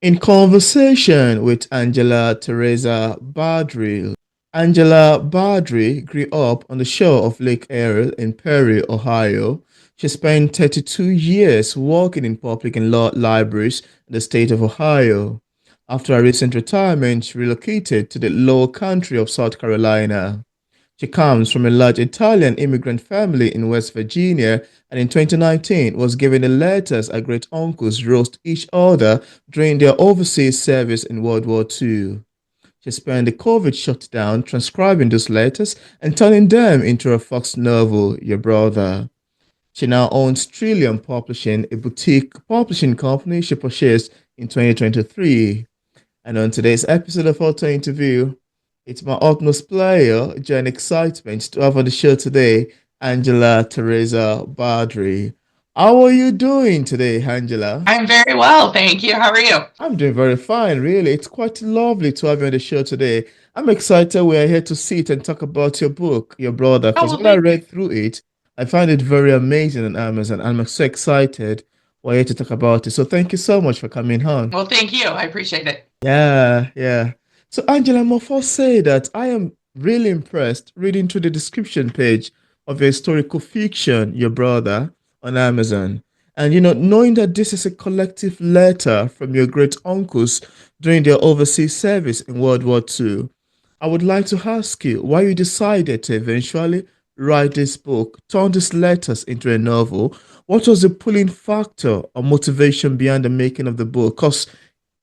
In conversation with Angela Teresa Baldree, Angela Baldree grew up on the shore of Lake Erie in Perry, Ohio. She spent 32 years working in public and law libraries in the state of Ohio. After her recent retirement, she relocated to the Lowcountry of South Carolina. She comes from a large Italian immigrant family in West Virginia and in 2019 was given the letters her great uncles wrote to each other during their overseas service in World War II. She spent the COVID shutdown transcribing those letters and turning them into a Fox novel, Your Brother. She now owns Trillium Publishing, a boutique publishing company she purchased in 2023. And on today's episode of Auto Interview, it's my utmost pleasure and excitement to have on the show today Angela Teresa Baldree. How are you doing today, Angela? I'm very well, thank you. How are you? I'm doing very fine, really. It's quite lovely to have you on the show today. I'm excited we are here to sit and talk about your book, Your Brother, Oh, because well, when I thank you. read through it, I found it very amazing on Amazon. I'm so excited we're here to talk about it. So thank you so much for coming on. Well, thank you. I appreciate it. Yeah, yeah. So, Angela, I must first say that I am really impressed reading through the description page of your historical fiction, Your Brother, on Amazon. And, knowing that this is a collective letter from your great uncles during their overseas service in World War II, I would like to ask you why you decided to eventually write this book, turn these letters into a novel. What was the pulling factor or motivation behind the making of the book? Because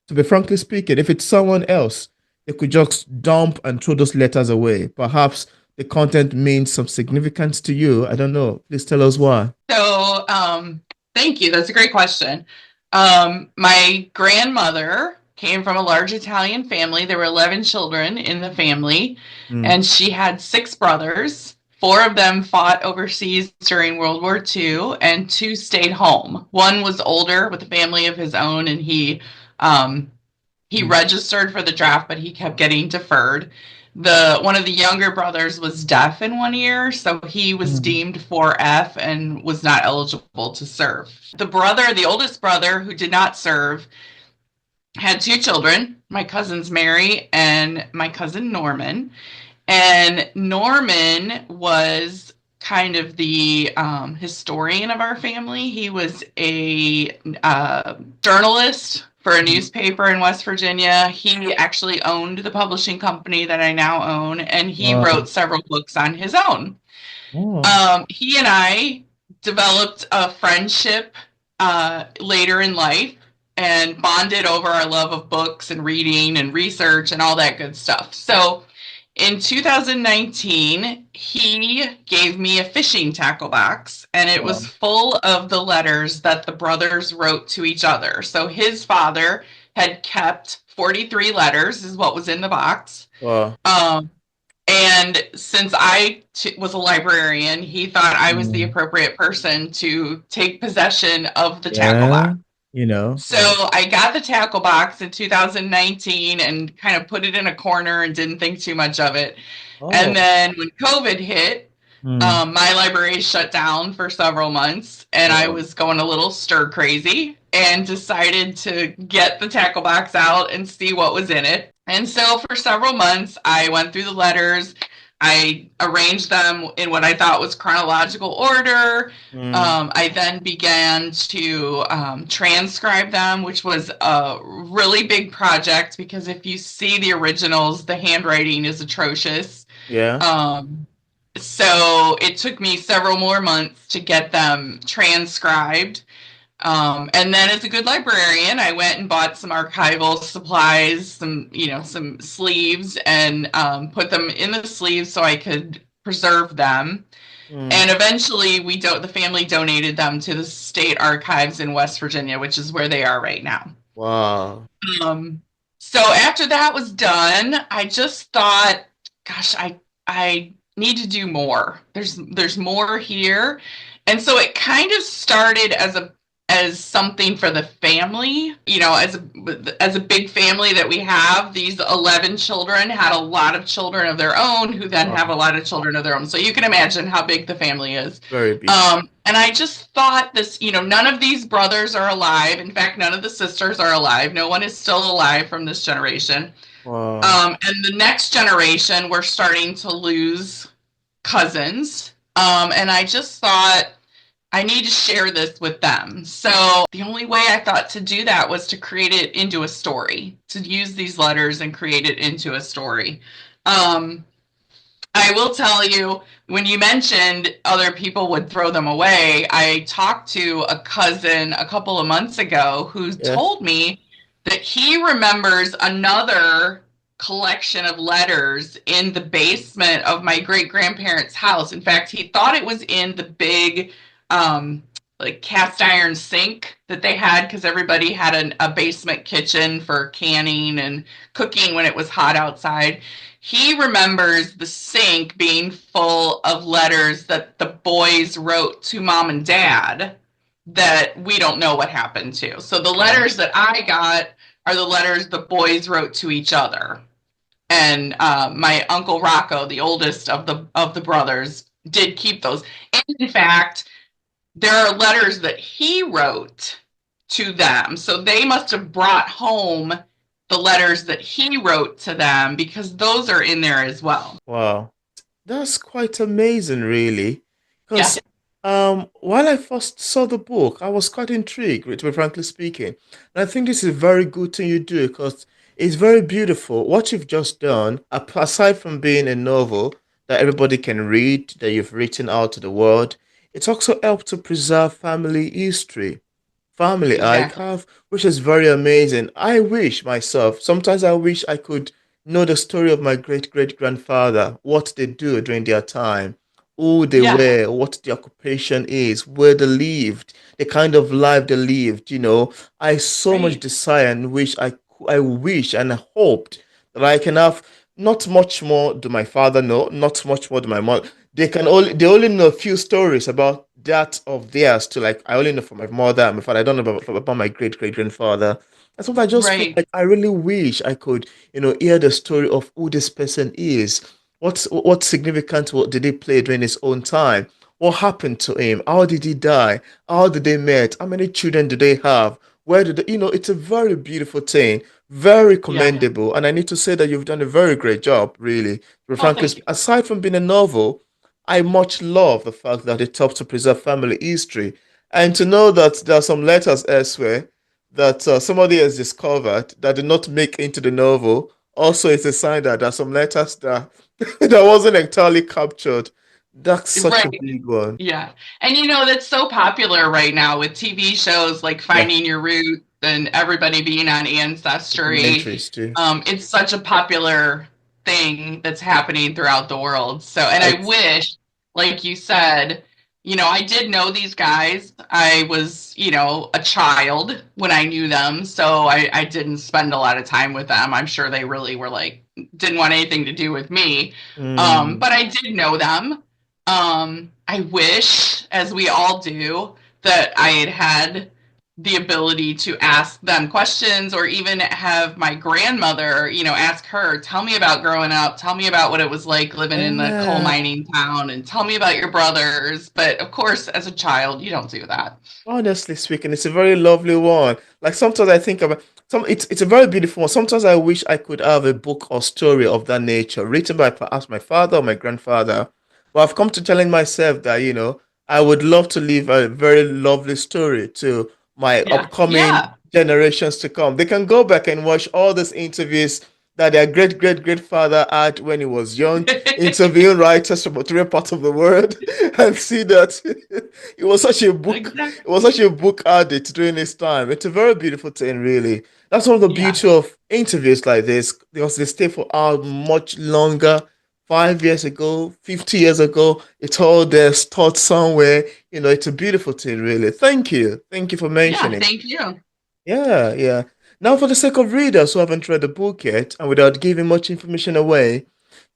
to be frankly speaking, if it's someone else, they could just dump and throw those letters away. Perhaps the content means some significance to you. I don't know. Please tell us why. So, thank you. That's a great question. My grandmother came from a large Italian family. There were 11 children in the family, Mm, and she had six brothers. Four of them fought overseas during World War II, and two stayed home. One was older with a family of his own, and he mm, registered for the draft, but he kept getting deferred. The one of the younger brothers was deaf in 1 year, so he was mm, deemed 4F and was not eligible to serve. The oldest brother who did not serve, had two children, my cousins Mary and my cousin Norman. And Norman was kind of the historian of our family. He was a journalist for a mm. newspaper in West Virginia. He actually owned the publishing company that I now own, and he Wow. wrote several books on his own. Oh. He and I developed a friendship later in life and bonded over our love of books and reading and research and all that good stuff. So in 2019, he gave me a fishing tackle box, and it was Wow. full of the letters that the brothers wrote to each other. So his father had kept 43 letters, is what was in the box. Wow. Um, and since was a librarian, he thought I was the Mm. appropriate person to take possession of the tackle Yeah. box. Yeah. So I got the tackle box in 2019 and kind of put it in a corner and didn't think too much of it. And Oh. then when COVID hit, Mm. my library shut down for several months, and I Wow. was going a little stir crazy and decided to get the tackle box out and see what was in it. And so for several months, I went through the letters. I arranged them in what I thought was chronological order. Mm. I then began to transcribe them, which was a really big project because if you see the originals, the handwriting is atrocious. Yeah. Um, so it took me several more months to get them transcribed. And then as a good librarian, I went and bought some archival supplies, some sleeves, and put them in the sleeves so I could preserve them. Mm. And eventually the family donated them to the state archives in West Virginia, which is where they are right now. Wow. Um, so after that was done, I just thought, gosh, I need to do more. There's more here. And so it kind of started as a as something for the family. You know, as a big family that we have, these 11 children had a lot of children of their own, who then have Wow. a lot of children of their own. So you can imagine how big the family is. Very big. And I just thought this, you know, none of these brothers are alive. In fact, none of the sisters are alive. No one is still alive from this generation. Wow. And the next generation, we're starting to lose cousins. And I just thought, I need to share this with them. So the only way I thought to do that was to create it into a story, to use these letters and create it into a story. Um, I will tell you, when you mentioned other people would throw them away, I talked to a cousin a couple of months ago who Yeah. told me that he remembers another collection of letters in the basement of my great grandparents' house. In fact, he thought it was in the big, um, like cast iron sink that they had, because everybody had a basement kitchen for canning and cooking when it was hot outside. He remembers the sink being full of letters that the boys wrote to mom and dad that we don't know what happened to. So the Wow. letters that I got are the letters the boys wrote to each other. And my uncle Rocco, the oldest of the brothers, did keep those. And in fact, there are letters that he wrote to them. So they must have brought home the letters that he wrote to them, because those are in there as well. Wow. That's quite amazing, really. Yeah. Because while I first saw the book, I was quite intrigued, to be frankly speaking. And I think this is a very good thing you do because it's very beautiful. What you've just done, aside from being a novel that everybody can read, that you've written out to the world, it's also helped to preserve family history, family Exactly. archive, which is very amazing. I wish myself, sometimes I wish I could know the story of my great great grandfather, what they do during their time, who they Yeah. were, what the occupation is, where they lived, the kind of life they lived. I so much Right. desire and I wish and I hoped that I can have not much more do my father know, not much more do my mother. They only know a few stories about that of theirs to like I only know from my mother and my father. I don't know about my great great grandfather. And sometimes I just feel Right. like I really wish I could, hear the story of who this person is. What significant what did he play during his own time? What happened to him? How did he die? How did they meet? How many children do they have? Where did it's a very beautiful thing, very Yeah. commendable, and I need to say that you've done a very great job, really. But Oh, frankly, thank you. aside from being a novel, I much love the fact that it helps to preserve family history, and to know that there are some letters elsewhere that somebody has discovered that did not make into the novel. Also, it's a sign that there are some letters that that wasn't entirely captured. That's such a Right. big one. Yeah. And you know, that's so popular right now with TV shows like Yeah, Finding Your Roots and everybody being on Ancestry. documentaries too. It's such a popular thing that's happening throughout the world. So, and I I wish, like you said, you know, I did know these guys. I was, you know, a child when I knew them. So I didn't spend a lot of time with them. I'm sure they really were like, didn't want anything to do with me. mm, But I did know them. I wish, as we all do, that I had had the ability to ask them questions, or even have my grandmother, you know, ask her, tell me about growing up, tell me about what it was like living in the coal yeah. mining town, and tell me about your brothers. But of course, as a child, you don't do that. Honestly speaking, it's a very lovely one. Like sometimes I think about it's a very beautiful one. Sometimes I wish I could have a book or story of that nature written by perhaps my father or my grandfather. But I've come to challenge myself that, I would love to leave a very lovely story to my Yeah. upcoming Yeah. generations to come. They can go back and watch all these interviews that their great great grandfather had when he was young, interviewing writers from three parts of the world, and see that it was such a book Exactly. it was such a book addict during his time. It's a very beautiful thing, really. That's one of the Yeah. beauty of interviews like this, because they stay for hours much longer. 5 years ago, 50 years ago, it's all there stored somewhere. It's a beautiful thing, really. Thank you. Thank you for Yeah. mentioning. Thank you. Yeah, yeah. Now, for the sake of readers who haven't read the book yet, and without giving much information away,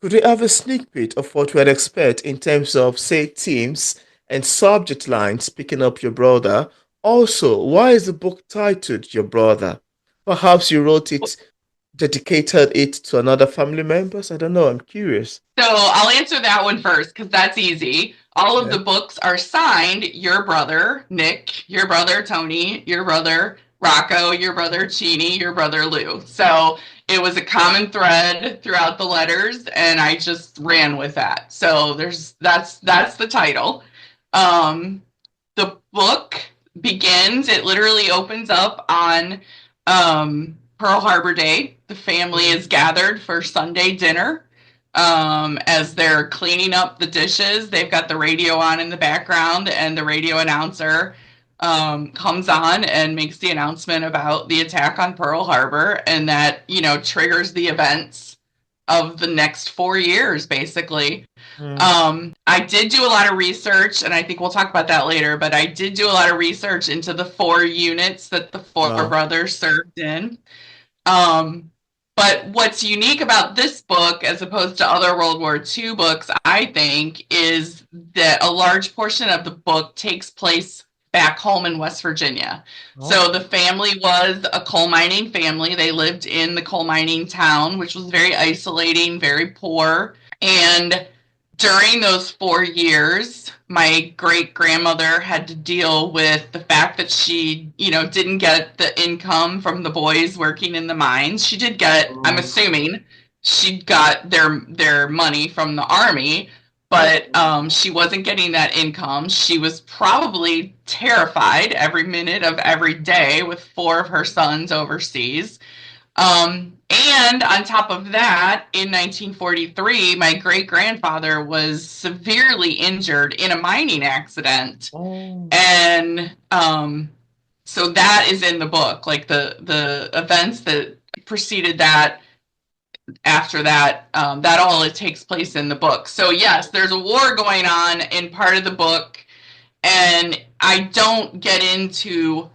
could we have a sneak peek of what we'd expect in terms of, say, themes and subject lines picking up your brother? Also, why is the book titled Your Brother? Perhaps you wrote it, dedicated it to another family members? I don't know. I'm curious. So I'll answer that one first because that's easy. All of Yeah. the books are signed your brother, Nick, your brother, Tony, your brother, Rocco, your brother, Chini, your brother, Lou. So it was a common thread throughout the letters, and I just ran with that. So that's the title. Um, the book begins, it literally opens up on Pearl Harbor Day. The family Mm. is gathered for Sunday dinner. As they're cleaning up the dishes, they've got the radio on in the background, and the radio announcer comes on and makes the announcement about the attack on Pearl Harbor, and that, triggers the events of the next 4 years, basically. Mm. I did do a lot of research, and I think we'll talk about that later, but I did do a lot of research into the 4 units that the four Wow. brothers served in. Um, but what's unique about this book, as opposed to other World War II books, I think, is that a large portion of the book takes place back home in West Virginia. Oh. So the family was a coal mining family. They lived in the coal mining town, which was very isolating, very poor. And during those 4 years, my great grandmother had to deal with the fact that she, didn't get the income from the boys working in the mines. She did get, I'm Oh. assuming, she got their money from the army, but she wasn't getting that income. She was probably terrified every minute of every day with four of her sons overseas. And on top of that, in 1943, my great grandfather was severely injured in a mining accident. Oh. And so that is in the book, like the events that preceded that, after that, that all it takes place in the book. So, yes, there's a war going on in part of the book, and I don't get into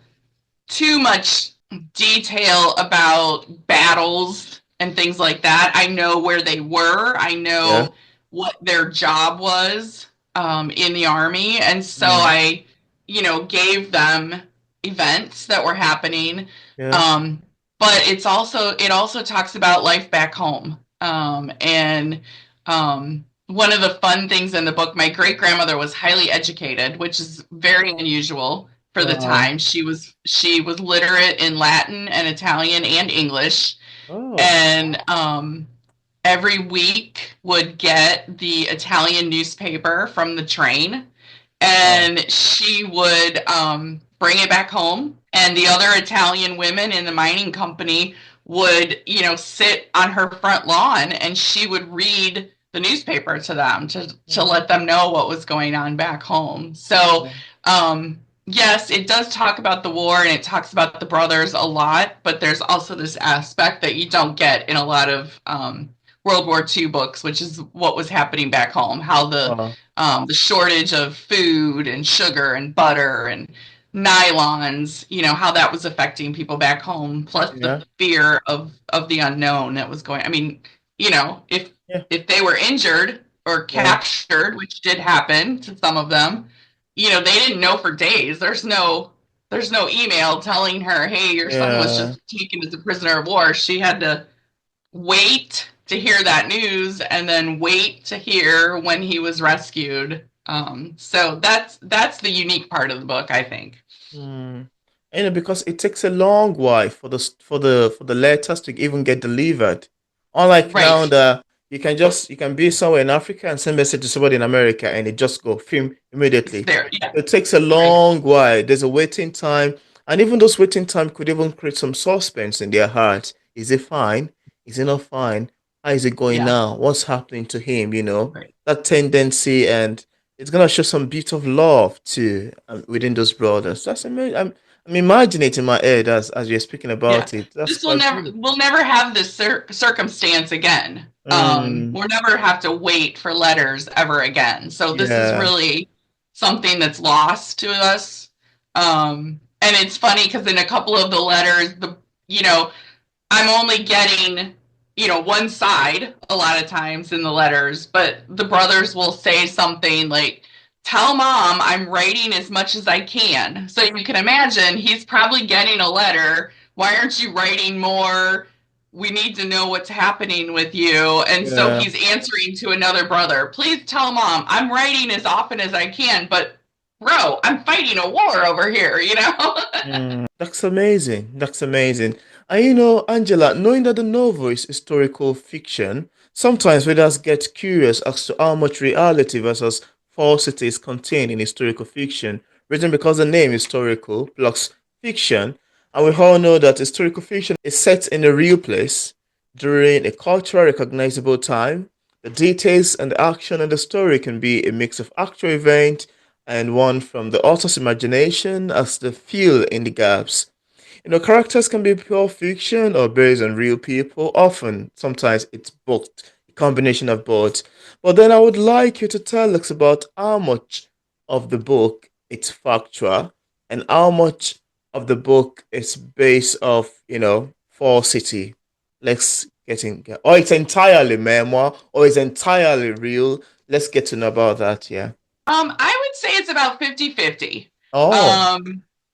too much detail about battles and things like that. I know where they were. I Yeah. know what their job was in the army, and so Mm. I, gave them events that were happening. Yeah. Um, but it also talks about life back home. And one of the fun things in the book, my great grandmother was highly educated, which is very unusual for the Wow. time. She was literate in Latin and Italian and English, Oh. and every week would get the Italian newspaper from the train, Wow. and she would bring it back home. And the other Italian women in the mining company would, sit on her front lawn, and she would read the newspaper to them to Mm. let them know what was going on back home. So, Yeah. yes, it does talk about the war, and it talks about the brothers a lot, but there's also this aspect that you don't get in a lot of World War II books, which is what was happening back home, how Wow. the shortage of food and sugar and butter and nylons, how that was affecting people back home, plus the Yeah. fear of the unknown that was going. I mean, if Yeah. they were injured or Yeah. captured, which did happen to some of them, they didn't know for days. There's no email telling her, hey, your son was Yeah. just taken as a prisoner of war. She had to wait to hear that news, and then wait to hear when he was rescued. So that's the unique part of the book, I think. Mm. Because it takes a long while for the letters to even get delivered. Unlike now Right. that you can be somewhere in Africa and send message to somebody in America and it just go film It's immediately. there. Yeah. It takes a Right. long while. There's a waiting time, and even those waiting time could even create some suspense in their hearts. Is it fine? Is it not fine? How is it going Yeah. now? What's happening to him? Right. That tendency, and it's gonna show some bit of love too within those brothers. That's amazing. I'm imagining it in my head as you're speaking Yeah. about it. That's This will quite never beautiful. we'll never have this circumstance again. Mm, We'll never have to wait for letters ever again. So this is yeah, really something that's lost to us. And it's funny because in a couple of the letters, you know, I'm only getting, one side a lot of times in the letters, but the brothers will say something like, tell mom I'm writing as much as I can. So you can imagine he's probably getting a letter. Why aren't you writing more? We need to know what's happening with you. And so Yeah. he's answering to another brother, please tell mom I'm writing as often as I can, but bro, I'm fighting a war over here, you know? That's amazing. That's amazing. And you know, Angela, knowing that the novel is historical fiction, sometimes readers get curious as to how much reality versus falsity is contained in historical fiction, written because the name historical plus fiction. And we all know that historical fiction is set in a real place during a culturally recognizable time. The details and the action and the story can be a mix of actual event and one from the author's imagination as the fill in the gaps. You know, characters can be pure fiction or based on real people. Often, sometimes it's both, a combination of both. But then I would like you to tell us about how much of the book it's factual and how much of the book is based off, falsity. Let's get in. Or it's entirely memoir, or it's entirely real. Let's get to know about that. Yeah. I would say it's about 50-50. Oh,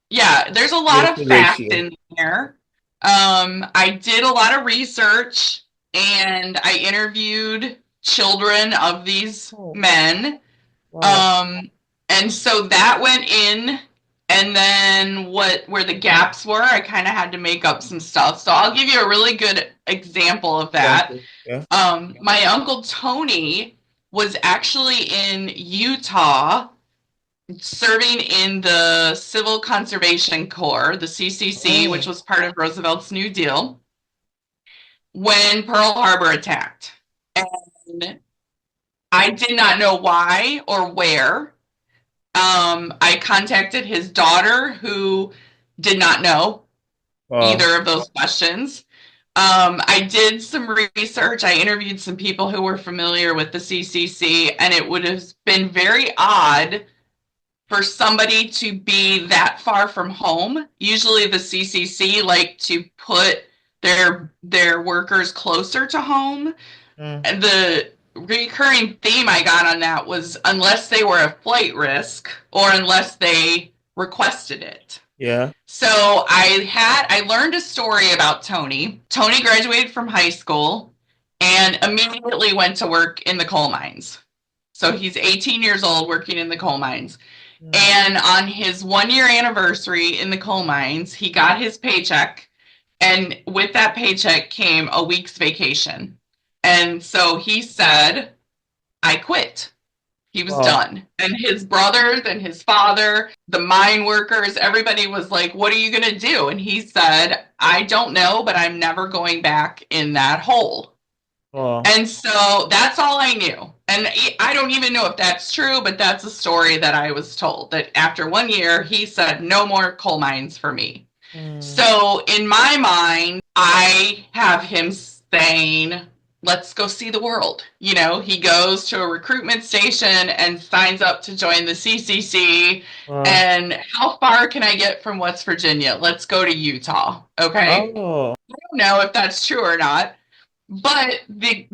Yeah, there's a lot of beautiful fact ratio. in there. I did a lot of research and I interviewed children of these Oh, men. wow. Um, and so that went in, and then where the gaps were, I kind of had to make up some stuff. So I'll give you a really good example of that. Example. Yeah. My uncle Tony was actually in Utah serving in the Civil Conservation Corps, the CCC, which Oh, was part of Roosevelt's New Deal, when Pearl Harbor attacked. And I did not know why or where. I contacted his daughter, who did not know wow. either of those questions. I did some research. I interviewed some people who were familiar with the CCC, and it would have been very odd for somebody to be that far from home. Usually, the CCC like to put their workers closer to home. Mm, And the recurring theme I got on that was unless they were a flight risk or unless they requested it. yeah. So I learned a story about Tony. Tony graduated from high school and immediately went to work in the coal mines. So he's 18 years old working in the coal mines. Mm, And on his 1 year anniversary in the coal mines, he got his paycheck. And with that paycheck came a week's vacation. And so he said, I quit. He was wow. done. And his brothers and his father, the mine workers, everybody was like, what are you going to do? And he said, I don't know, but I'm never going back in that hole. Wow. And so that's all I knew. And I don't even know if that's true, but that's a story that I was told that after 1 year, he said, no more coal mines for me. Mm, So in my mind, I have him saying, let's go see the world. You know, he goes to a recruitment station and signs up to join the CCC. wow. And how far can I get from West Virginia? Let's go to Utah. Okay. Oh, I don't know if that's true or not. But the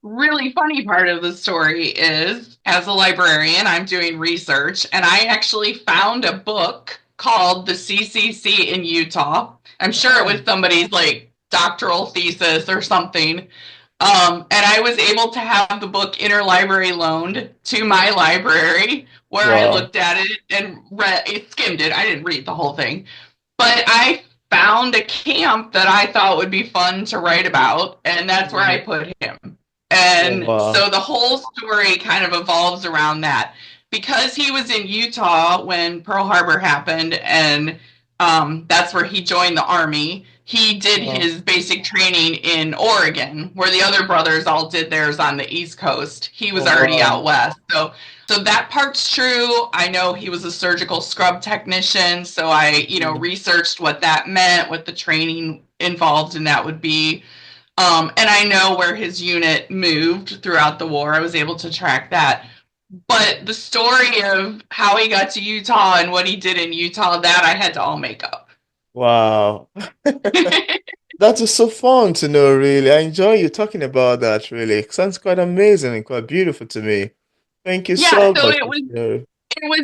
really funny part of the story is, as a librarian, I'm doing research, and I actually found a book called The CCC in Utah. I'm sure it oh, was somebody's like doctoral thesis or something. And I was able to have the book interlibrary loaned to my library, where I wow. looked at it and skimmed it. I didn't read the whole thing, but I found a camp that I thought would be fun to write about, and that's where I Mm, put him. oh, And wow. so the whole story kind of evolves around that. Because he was in Utah when Pearl Harbor happened, and that's where he joined the Army. He did Wow. his basic training in Oregon, where the other brothers all did theirs on the East Coast. He was Oh, already wow. out west. So that part's true. I know he was a surgical scrub technician, so I Mm, researched what that meant, what the training involved in that would be. And I know where his unit moved throughout the war. I was able to track that. But the story of how he got to Utah and what he did in Utah, that I had to all make up. wow. That is so fun to know, really. I enjoy you talking about that, really. It sounds quite amazing and quite beautiful to me. Thank you Yeah, so so much for sharing. it was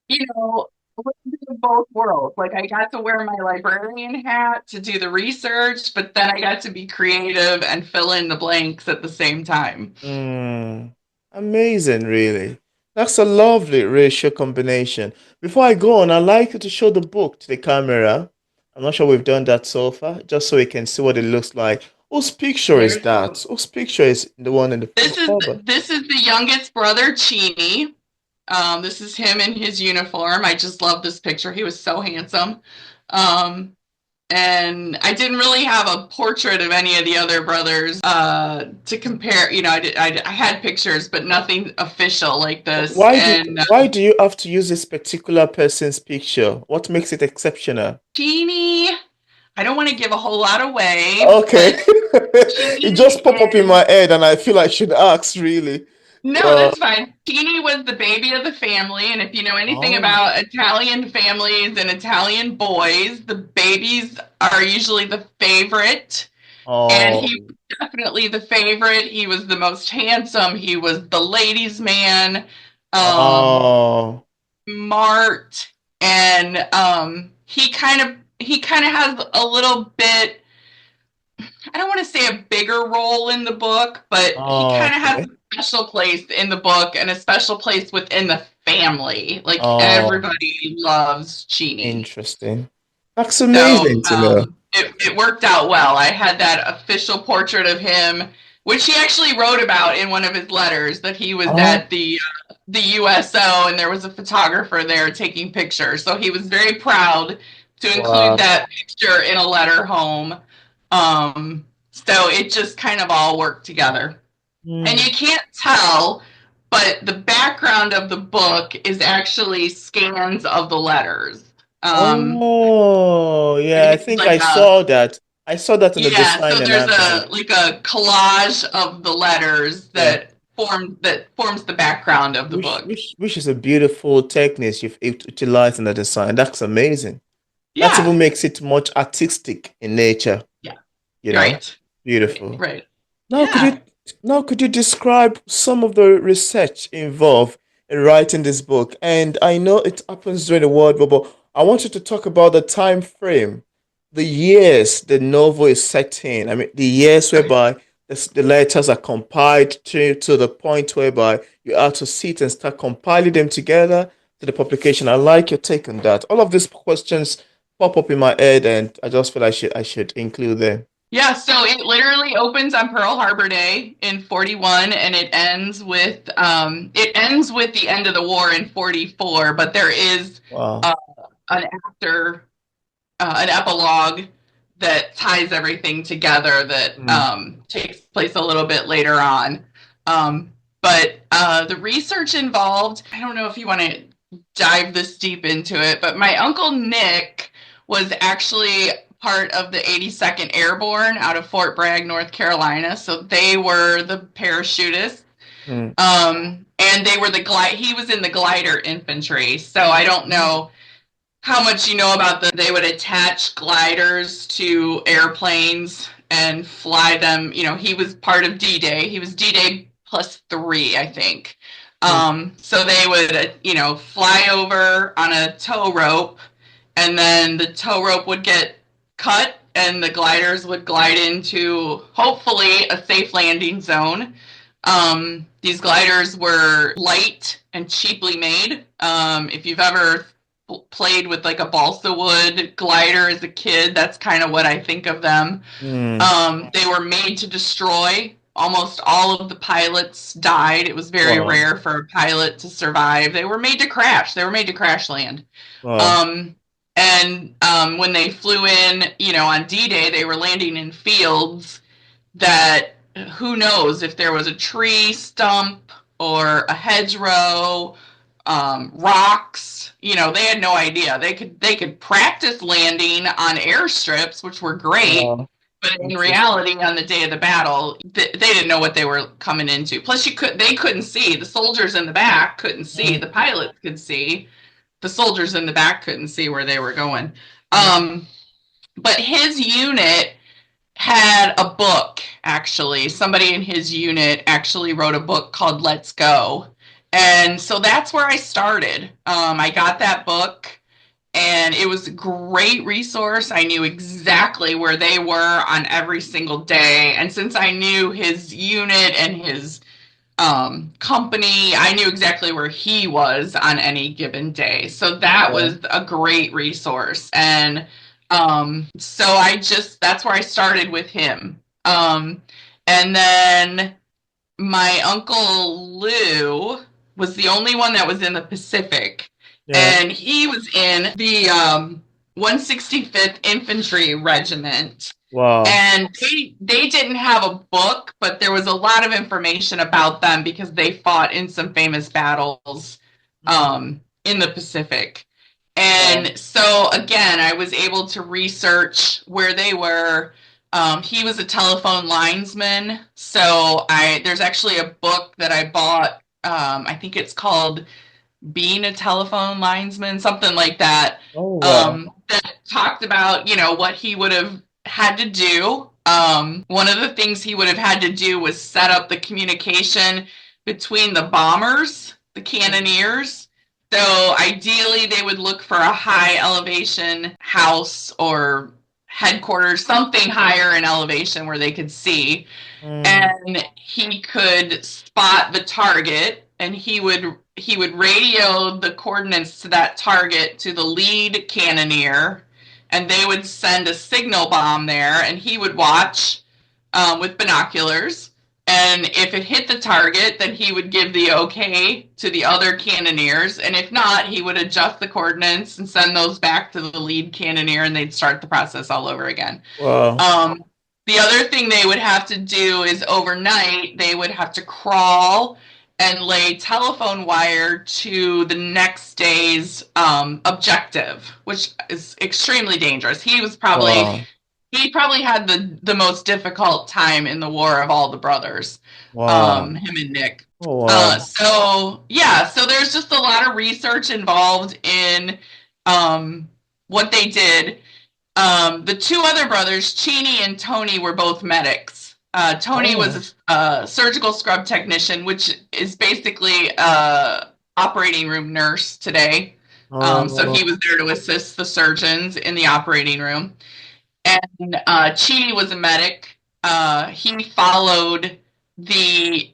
you know, a little bit of both worlds. Like I got to wear my librarian hat to do the research, but then I got to be creative and fill in the blanks at the same time. Mm, amazing, really. That's a lovely ratio combination. Before I go on, I'd like you to show the book to the camera. I'm not sure we've done that so far, just so we can see what it looks like. Whose picture is There's that? Whose picture is the one in the front this is cover? this is the youngest brother, Cheney. This is him in his uniform. I just love this picture. He was so handsome. Um, and I didn't really have a portrait of any of the other brothers to compare. I had pictures, but nothing official like this. And Why do you have to use this particular person's picture? What makes it exceptional? Jeannie, I don't want to give a whole lot away, Okay. but It just Jeannie popped up in is my head and I feel I should ask, really. no, Well, that's fine. Jeannie was the baby of the family, and if you know anything oh, about Italian families and Italian boys, the babies are usually the favorite. And oh, he was definitely the favorite. He was the most handsome. He was the ladies' man, um, oh, smart, and he kind of has a little bit. I don't want to say a bigger role in the book, but he kind of has okay. a special place in the book and a special place within the family. Like Oh, everybody loves Chini. interesting. That's So amazing to know. it worked out well. I had that official portrait of him, which he actually wrote about in one of his letters that he was Oh, at the USO and there was a photographer there taking pictures. So he was very proud to include wow. that picture in a letter home. So it just kind of all worked together. And Hmm. you can't tell, but the background of the book is actually scans of the letters. Um, Oh, yeah, I it's think like I a saw that. I saw that in the yeah, design so and there's advertising. a collage of the letters Yeah. that forms the background of the Which book. which which is a beautiful technique you've utilized in the design. That's amazing. That Yeah, even makes it much artistic in nature, yeah, you know? right, Beautiful. right. Now could Yeah. you now could you describe some of the research involved in writing this book? And I know it happens during the World War, but I want you to talk about the time frame, the years the novel is set in. I mean, the years Okay. whereby the letters are compiled to the point whereby you have to sit and start compiling them together to the publication. I like your take on that. All of these questions pop up in my head, and I just feel I should include them. Yeah, so it literally opens on Pearl Harbor Day in 41 and it ends with the end of the war in 44, but there is Wow. uh, an after an epilogue that ties everything together that Hmm. takes place a little bit later on. But the research involved, I don't know if you want to dive this deep into it, but my uncle Nick was actually part of the 82nd Airborne out of Fort Bragg, North Carolina. So they were the parachutists. Hmm. And they were he was in the glider infantry. So I don't know how much you know about they would attach gliders to airplanes and fly them. He was part of D-Day. He was D-Day plus 3, I think. Hmm. So they would, fly over on a tow rope, and then the tow rope would get cut, and the gliders would glide into hopefully a safe landing zone. These gliders were light and cheaply made. If you've ever played with like a balsa wood glider as a kid, that's kind of what I think of them. Hmm. They were made to destroy. Almost all of the pilots died. It was very Wow. rare for a pilot to survive. They were made to crash. They were made to crash land. Wow. Um, and when they flew in, on D-Day, they were landing in fields that who knows if there was a tree stump or a hedgerow, rocks. They had no idea. They could practice landing on airstrips, which were great, Wow. but in Interesting. reality, on the day of the battle, they didn't know what they were coming into. Plus, they couldn't see. The soldiers in the back couldn't see. Hmm. The pilots could see. The soldiers in the back couldn't see where they were going. Hmm. But his unit had a book, actually. Somebody in his unit actually wrote a book called Let's Go. And so that's where I started. I got that book, and it was a great resource. I knew exactly where they were on every single day. And since I knew his unit and his company, I knew exactly where he was on any given day. So that Yeah. was a great resource. And so that's where I started with him. And then my uncle Lou was the only one that was in the Pacific, Yeah. and he was in the 165th Infantry Regiment. Wow. And they didn't have a book, but there was a lot of information about them because they fought in some famous battles Mm. in the Pacific. Wow. And so again, I was able to research where they were. He was a telephone linesman, so I there's actually a book that I bought. I think it's called "Being a Telephone Linesman," something like that. Oh, wow. That talked about what he would have had to do. One of the things he would have had to do was set up the communication between the bombers, the cannoneers. So ideally, they would look for a high elevation house or headquarters, something higher in elevation where they could see. Mm. And he could spot the target, and he would radio the coordinates to that target to the lead cannoneer, and they would send a signal bomb there, and he would watch with binoculars. And if it hit the target, then he would give the okay to the other cannoneers. And if not, he would adjust the coordinates and send those back to the lead cannoneer, and they'd start the process all over again. Wow. The other thing they would have to do is overnight, they would have to crawl and lay telephone wire to the next day's objective, which is extremely dangerous. Wow. He probably had the most difficult time in the war of all the brothers, Wow. him and Nick. Oh, wow. So yeah, so there's just a lot of research involved in what they did. The two other brothers, Cheney and Tony, were both medics. Tony Oh. was a surgical scrub technician, which is basically a operating room nurse today. So Oh. he was there to assist the surgeons in the operating room. And Cheney was a medic. He followed the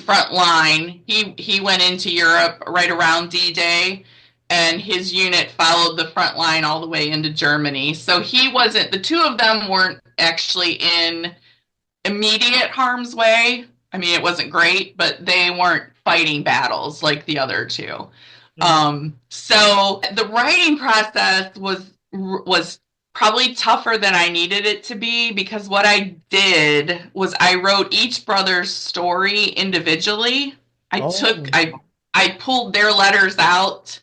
front line. He went into Europe right around D-Day, and his unit followed the front line all the way into Germany. So the two of them weren't actually in immediate harm's way. I mean, it wasn't great, but they weren't fighting battles like the other two. Mm. So the writing process was probably tougher than I needed it to be, because what I did was I wrote each brother's story individually. I took Oh. I I pulled their letters out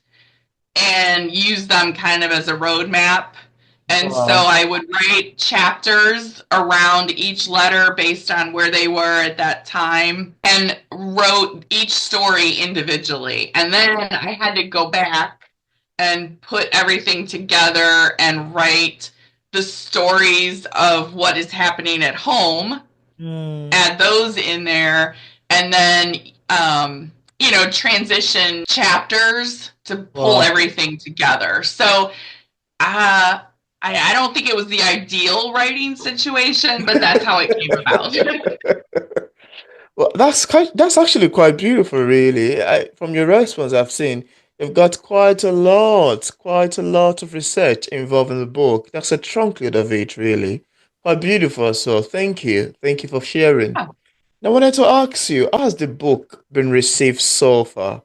and use them kind of as a roadmap. And so Wow. I would write chapters around each letter based on where they were at that time, and wrote each story individually. And then I had to go back and put everything together and write the stories of what is happening at home, Mm. add those in there, and then transition chapters to pull Wow. everything together. So uh, I don't think it was the ideal writing situation, but that's how it came about. Well, that's actually quite beautiful, really. From your response, I've seen you've got quite a lot of research involved in the book. That's a trunklet of it, really. Quite beautiful. So thank you for sharing. Now, I wanted to ask you, how has the book been received so far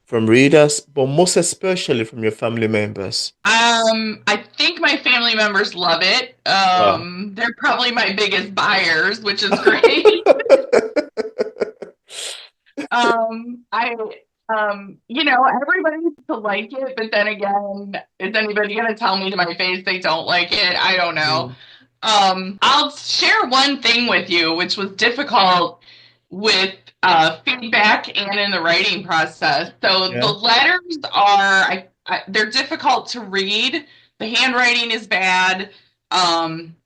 from readers, but most especially from your family members? I think my family members love it. Wow. They're probably my biggest buyers, which is great. I everybody needs to like it, but then again, is anybody gonna tell me to my face they don't like it? I don't know. Mm. I'll share one thing with you, which was difficult with feedback and in the writing process. So the Yeah. letters they're difficult to read. The handwriting is bad.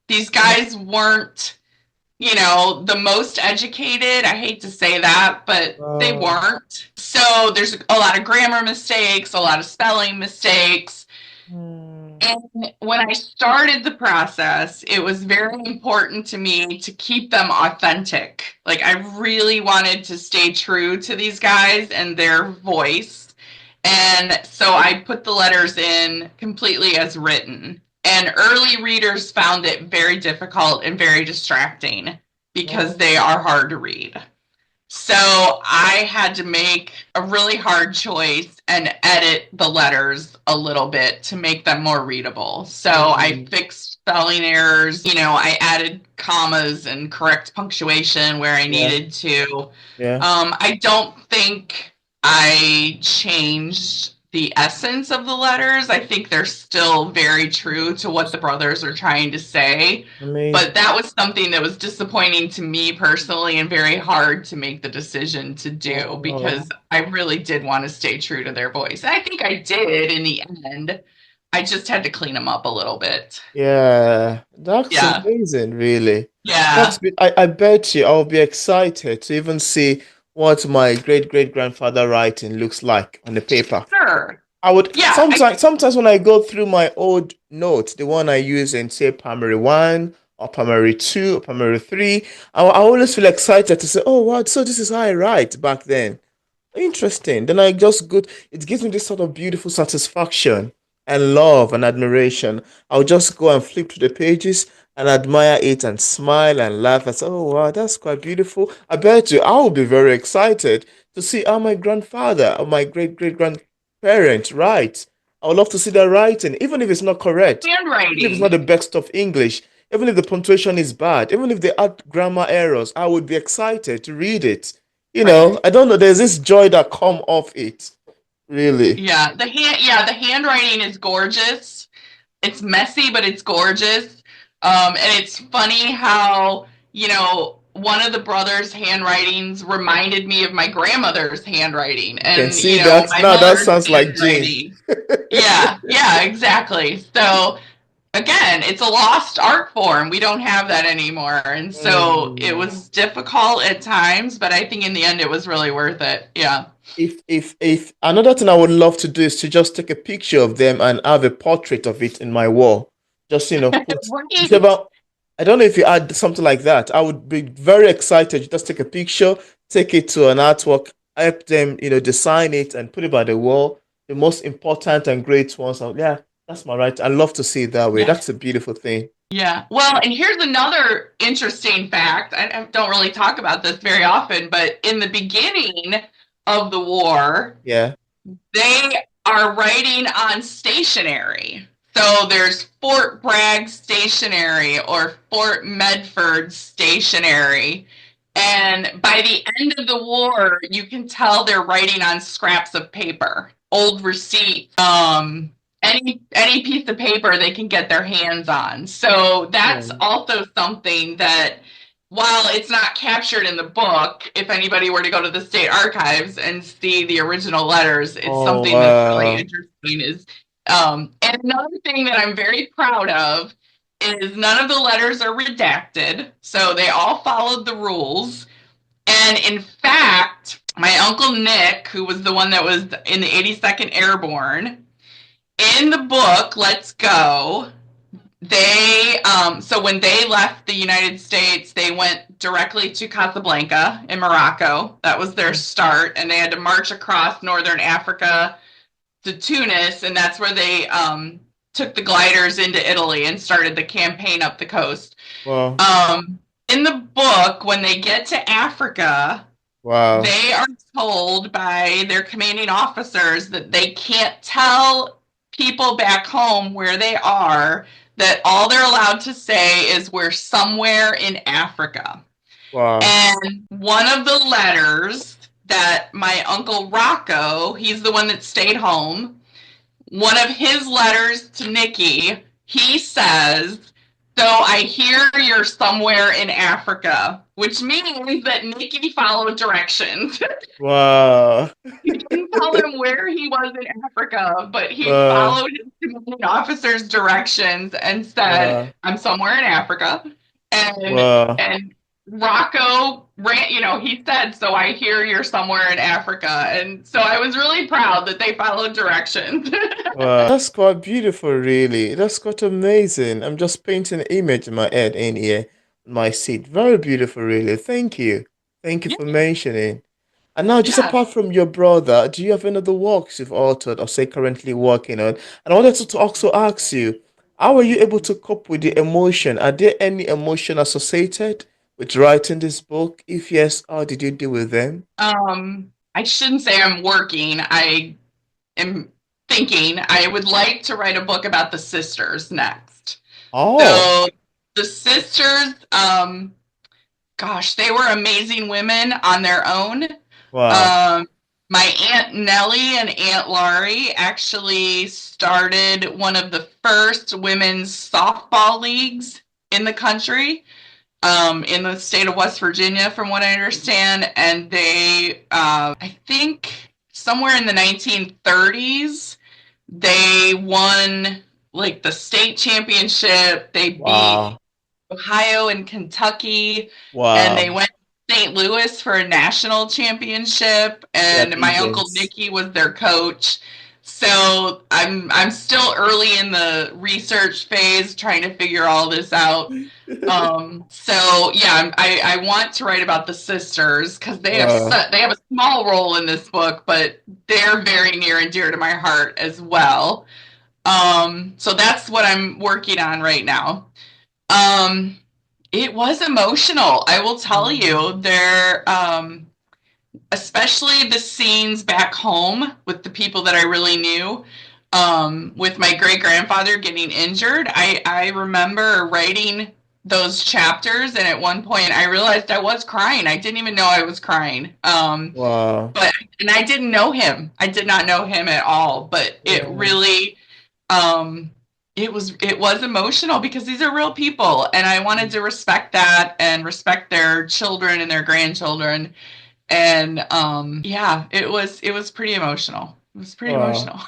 These guys weren't the most educated. I hate to say that, but they Wow. weren't. So there's a lot of grammar mistakes, a lot of spelling mistakes. Hmm. And when I started the process, it was very important to me to keep them authentic. Like, I really wanted to stay true to these guys and their voice. And so I put the letters in completely as written. And early readers found it very difficult and very distracting because Wow. they are hard to read. So I had to make a really hard choice and edit the letters a little bit to make them more readable. So I Hmm. fixed spelling errors, I added commas and correct punctuation where I Yeah. needed to. Yeah. I don't think I changed the essence of the letters. I think they're still very true to what the brothers are trying to say. Amazing. But that was something that was disappointing to me personally and very hard to make the decision to do Wow. because I really did want to stay true to their voice. And I think I did in the end. I just had to clean them up a little bit. Yeah, that's Yeah. amazing, really. Yeah. I bet you I'll be excited to even see what my great great grandfather writing looks like on the paper. Sure. I would Yeah. sometimes when I go through my old notes, the one I use in say primary one or primary two or primary three, I always feel excited to say, oh wow, so this is how I write back then. Interesting. Then I just go, it gives me this sort of beautiful satisfaction and love and admiration. I'll just go and flip to the pages and admire it and smile and laugh and say, oh, wow, that's quite beautiful. I bet you I will be very excited to see how my grandfather or my great great grandparent write. I would love to see their writing, even if it's not correct, even if it's not Handwriting. the best of English, even if the punctuation is bad, even if they add grammar errors, I would be excited to read it. Right. I don't know. There's this joy that come off it, really. The handwriting is gorgeous. It's messy, but it's gorgeous. And it's funny how, one of the brothers' handwritings reminded me of my grandmother's handwriting I can and, see that. my Now that mother's sounds like Jane. handwriting. Yeah, yeah, exactly. So again, it's a lost art form. We don't have that anymore. And so it Mm. was difficult at times, but I think in the end it was really worth it. Yeah. If another thing I would love to do is to just take a picture of them and have a portrait of it in my wall. Just, put Right. whichever. I don't know if you add something like that. I would be very excited. Just take a picture, take it to an artwork, help them, design it and put it by the wall. The most important and great ones. Yeah, that's my right. I love to see it that way. Yeah. That's a beautiful thing. Yeah. Well, and here's another interesting fact. I don't really talk about this very often, but in the beginning of the war, Yeah. they are writing on stationery. So there's Fort Bragg stationery or Fort Medford stationery. And by the end of the war, you can tell they're writing on scraps of paper, old receipts, any piece of paper they can get their hands on. So that's Oh, also something that, while it's not captured in the book, if anybody were to go to the state archives and see the original letters, it's oh, something that's really wow. interesting. And another thing that I'm very proud of is none of the letters are redacted, so they all followed the rules. And in fact, my uncle Nick, who was the one that was in the 82nd Airborne, in the book Let's Go, so when they left the United States, they went directly to Casablanca in Morocco. That was their start, and they had to march across northern Africa to Tunis, and that's where they took the gliders into Italy and started the campaign up the coast. Wow. Um, in the book, when they get to Africa, Wow. they are told by their commanding officers that they can't tell people back home where they are, that all they're allowed to say is we're somewhere in Africa. Wow. And one of the letters that my uncle Rocco, he's the one that stayed home, one of his letters to Nikki, he says, so I hear you're somewhere in Africa, which means that Nikki followed directions. Wow. He didn't tell him where he was in Africa, but he Wow. followed his commanding officer's directions and said, Wow. I'm somewhere in Africa. And Wow. and Rocco ran, he said, "So I hear you're somewhere in Africa." And so I was really proud that they followed directions. Wow, that's quite beautiful, really. That's quite amazing. I'm just painting an image in my head in here, on my seat. Very beautiful, really. Thank you. Thank you Yeah, for mentioning. And now, just yeah. apart from your brother, do you have any other works you've authored or say currently working on? And I wanted to also ask you, how are you able to cope with the emotion? Are there any emotion associated with writing this book? If yes, how did you deal with them? I shouldn't say I'm working. I am thinking I would like to write a book about the sisters next. Oh, So the sisters, gosh, they were amazing women on their own. wow, Um, my Aunt Nellie and Aunt Laurie actually started one of the first women's softball leagues in the country, in the state of West Virginia, from what I understand. And they, I think, somewhere in the 1930s, they won like the state championship. They beat wow, Ohio and Kentucky, and they wow. went to St. Louis for a national championship. They're And my uncle legends. Nicky was their coach. So I'm still early in the research phase, trying to figure all this out. So yeah, I want to write about the sisters because Wow, they have a small role in this book, but they're very near and dear to my heart as well. So that's what I'm working on right now. Um, it was emotional. I will tell you, especially the scenes back home with the people that I really knew, with my great grandfather getting injured. I remember writing those chapters, and at one point I realized I was crying. I didn't even know I was crying. wow. But and I didn't know him. I did not know him at all. But it Yeah. really, um, it was emotional because these are real people, and I wanted to respect that and respect their children and their grandchildren. And yeah, it was pretty emotional. It was pretty Wow. emotional.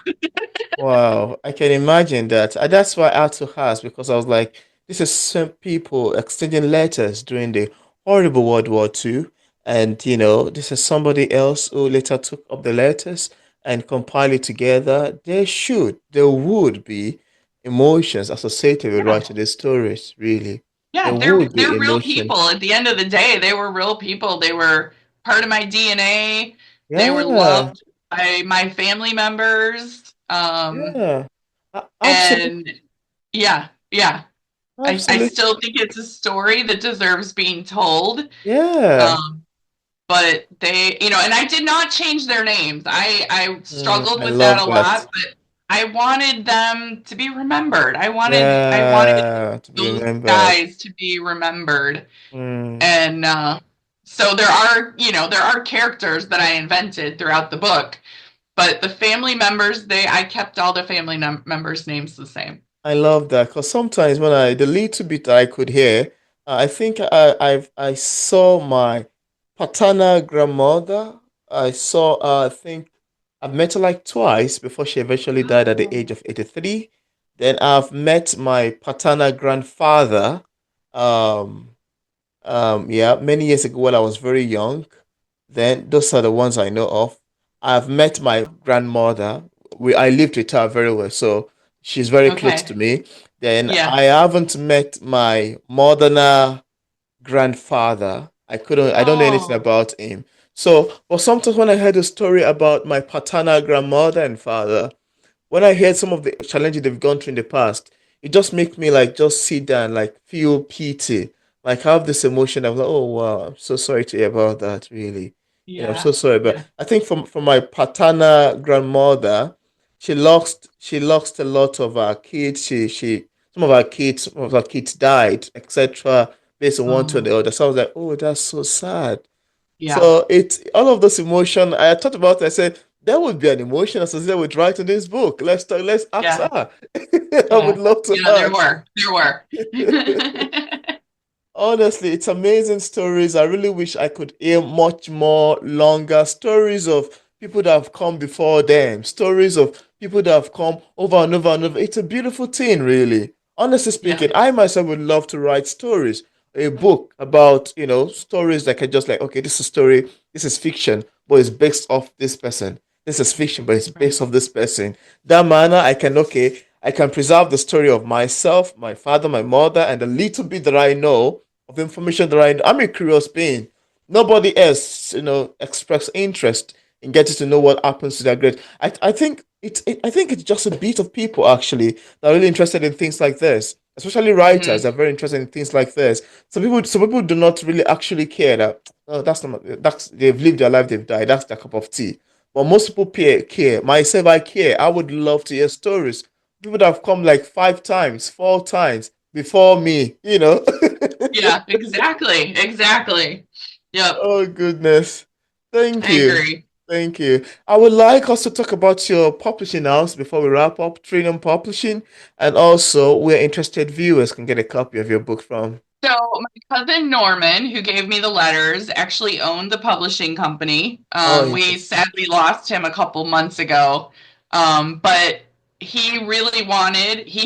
Wow, I can imagine that. And that's why I had to ask because I was like, this is some people exchanging letters during the horrible World War II. And, this is somebody else who later took up the letters and compiled it together. There would be emotions associated with Yeah, writing these stories, really. There yeah, they're would be they're real emotion. people. At the end of the day, they were real people. They were part of my DNA. They were Yeah, loved by my family members. yeah. Absolutely, And yeah, yeah. I absolutely. still think it's a story that deserves being told. Yeah. Um, but and I did not change their names. I struggled I with that love a that. lot, but I wanted them to be remembered. I wanted Yeah, to be those remembered. guys to be remembered. Mm, And so there are characters that I invented throughout the book, but the family members, they I kept all the family members' names the same. I love that because sometimes the little bit I could hear, I think I saw my paternal grandmother. I think I've met her like twice before she eventually died at the age Oh, of 83. Then I've met my paternal grandfather. Um, yeah, many years ago when I was very young. Then those are the ones I know of. I've met my grandmother. I lived with her very well, so she's very close to okay. me. Then Yeah. I haven't met my maternal grandfather. I don't know anything Oh, about him. So, but sometimes when I heard a story about my paternal grandmother and father, when I hear some of the challenges they've gone through in the past, it just makes me like just sit down, like feel pity, like have this emotion of like, oh wow, I'm so sorry to hear about that, really. I'm so yeah. sorry. But Yeah. I think from my paternal grandmother, she lost a lot of our kids. Some of our kids died, etc. Based on one to Oh, the other. So I was like, oh, that's so sad. yeah. So it's all of those emotion. I thought about it. I said there would be an emotion associated with writing this book. Let's talk. Let's ask Yeah. her. I would Yeah. love to Yeah, there ask. were. There were. Honestly, it's amazing stories. I really wish I could hear much more longer stories of people that have come before them, stories of people that have come over and over and over. It's a beautiful thing, really. Honestly Yeah. speaking, I myself would love to write stories a book about, stories that can just like, okay, this is a story, this is fiction, but it's based off this person. This is fiction, but it's Right. based off this person. That manner, I can preserve the story of myself, my father, my mother, and the little bit that I know of information that I know. I'm a curious being. Nobody else, express interest in getting to know what happens to their grade. I think it's just a bit of people actually that are really interested in things like this. Especially writers Mhm. are very interested in things like this. Some people do not really actually care that, oh, that's they've lived their life, they've died, that's their cup of tea. But most people care. Myself, I care. I would love to hear stories. People that have come like 5 times, 4 times before me. Yeah, exactly. Exactly. Yep. Oh goodness. Thank I you. agree. Thank you. I would like us to talk about your publishing house before we wrap up, Trillium Publishing, and also where interested viewers can get a copy of your book from. So my cousin Norman, who gave me the letters, actually owned the publishing company. Oh, We interesting. sadly lost him a couple months ago, but he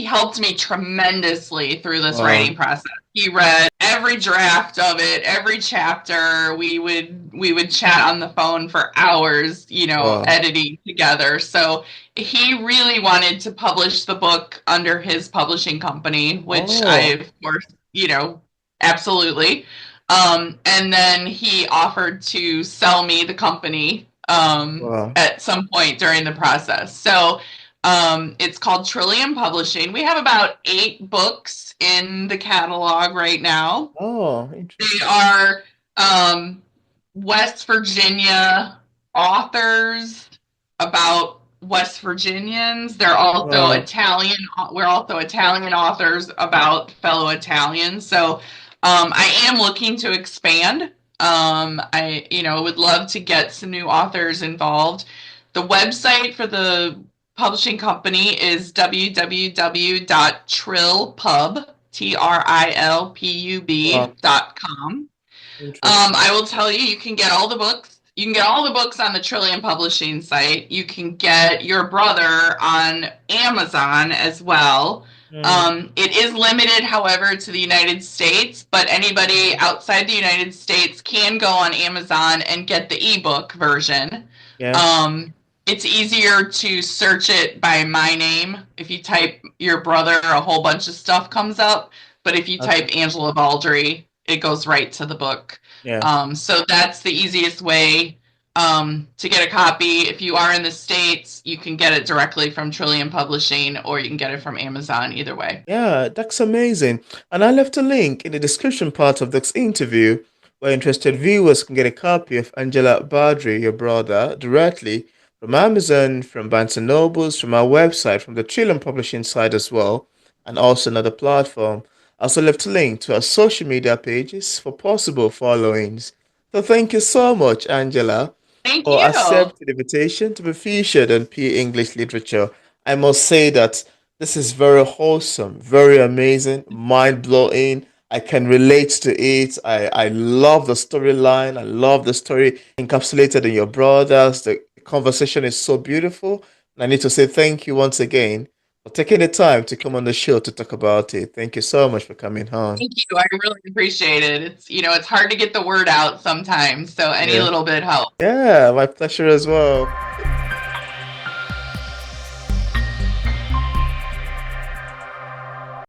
helped me tremendously through this Wow. writing process. He read every draft of it, every chapter. We would chat on the phone for hours, Wow. editing together. So he really wanted to publish the book under his publishing company, which I, Oh, of course, absolutely. And then he offered to sell me the company wow. at some point during the process. So it's called Trillium Publishing. We have about 8 books in the catalog right now. Oh, They interesting. are West Virginia authors about West Virginians. They're also Wow. Italian. We're also Italian authors about fellow Italians. So I am looking to expand. I would love to get some new authors involved. The website for the publishing company is Wow. www.trilpub.com. Interesting. I will tell you, you can get all the books. You can get all the books on the Trillium Publishing site. You can get Your Brother on Amazon as well. Mm, It is limited, however, to the United States, but anybody outside the United States can go on Amazon and get the ebook version. yeah. Um, it's easier to search it by my name. If you type Your Brother, a whole bunch of stuff comes up. But if you Okay. type Angela Baldree, it goes right to the book. Yeah. So that's the easiest way to get a copy. If you are in the States, you can get it directly from Trillium Publishing or you can get it from Amazon, either way. Yeah, that's amazing. And I left a link in the description part of this interview where interested viewers can get a copy of Angela Baldree, your brother, directly from Amazon, from Barnes& and Nobles, from our website, from the Trillium Publishing site as well, and also another platform. I also left a link to our social media pages for possible followings. So thank you so much, Angela, Thank for you. accepting the invitation to be featured on P English Literature. I must say that this is very wholesome, very amazing, mind blowing. I can relate to it. I love the storyline. I love the story encapsulated in your brothers. The conversation is so beautiful. And I need to say thank you once again for taking the time to come on the show to talk about it. Thank you so much for coming on. Thank you. I really appreciate it. It's hard to get the word out sometimes, so any Yeah. little bit helps. Yeah, my pleasure as well.